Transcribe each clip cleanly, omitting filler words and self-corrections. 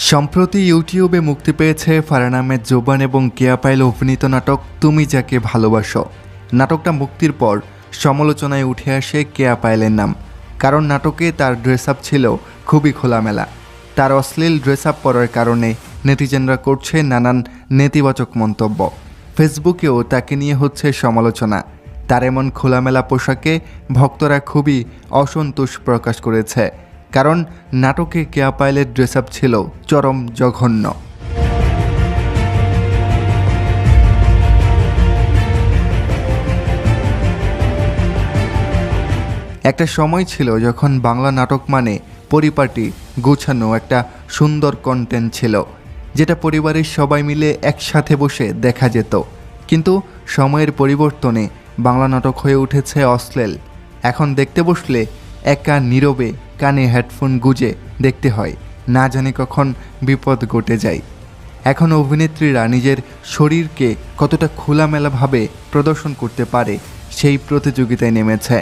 সম্প্রতি ইউটিউবে মুক্তি পেয়েছে ফারহান আহমেদ জোবান এবং কেয়া পায়েল অভিনীত নাটক তুমি যাকে ভালোবাসো। নাটকটা মুক্তির পর সমালোচনায় উঠে আসে কেয়া পায়েলের নাম, কারণ নাটকে তার ড্রেস আপ ছিল খুবই খোলামেলা। তার অশ্লীল ড্রেস আপ পরার কারণে নেটিজেনরা করছে নানান নেতিবাচক মন্তব্য। ফেসবুকেও তাকে নিয়ে হচ্ছে সমালোচনা। তার এমন খোলামেলা পোশাকে ভক্তরা খুবই অসন্তোষ প্রকাশ করেছে, কারণ নাটকে কেয়া পায়েলের ড্রেস আপ ছিল চরম জঘন্য। একটা সময় ছিল যখন বাংলা নাটক মানে পরিপাটি গোছানো একটা সুন্দর কন্টেন্ট ছিল, যেটা পরিবারের সবাই মিলে একসাথে বসে দেখা যেত। কিন্তু সময়ের পরিবর্তনে বাংলা নাটক হয়ে উঠেছে অশ্লীল। এখন দেখতে বসলে একা নীরবে কানে হেডফোন গুঁজে দেখতে হয়, না জানি কখন বিপদ ঘটে যায়। এখন অভিনেত্রীরা নিজের শরীরকে কতটা খোলামেলাভাবে প্রদর্শন করতে পারে সেই প্রতিযোগিতায় নেমেছে।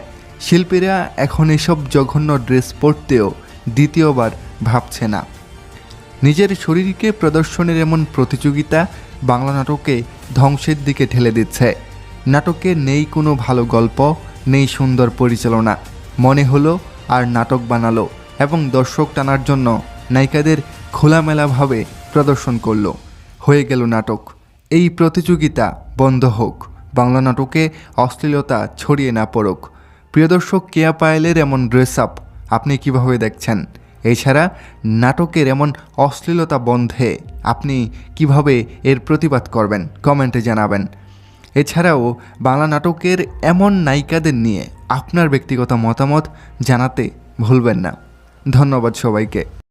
শিল্পীরা এখন এসব জঘন্য ড্রেস পরতেও দ্বিতীয়বার ভাবছে না। নিজের শরীরকে প্রদর্শনের এমন প্রতিযোগিতা বাংলা নাটকে ধ্বংসের দিকে ঠেলে দিচ্ছে। নাটকে নেই কোনো ভালো গল্প, নেই সুন্দর পরিচালনা। মনে হলো আর নাটক বানালো এবং দর্শক টানার জন্য নায়িকাদের খোলামেলাভাবে প্রদর্শন করলো। হয়ে গেল নাটক। এই প্রতিযোগিতা বন্ধ হোক, বাংলা নাটকে অশ্লীলতা ছড়িয়ে না পড়ুক। প্রিয় দর্শক, কেয়া পায়েলের এমন ড্রেস আপ আপনি কিভাবে দেখছেন? এছাড়া নাটকের এমন অশ্লীলতা বন্ধে আপনি কিভাবে এর প্রতিবাদ করবেন কমেন্টে জানাবেন। এছাড়াও বাংলা নাটকের এমন নায়িকাদের নিয়ে আপনার ব্যক্তিগত মতামত জানাতে ভুলবেন না। ধন্যবাদ সবাইকে।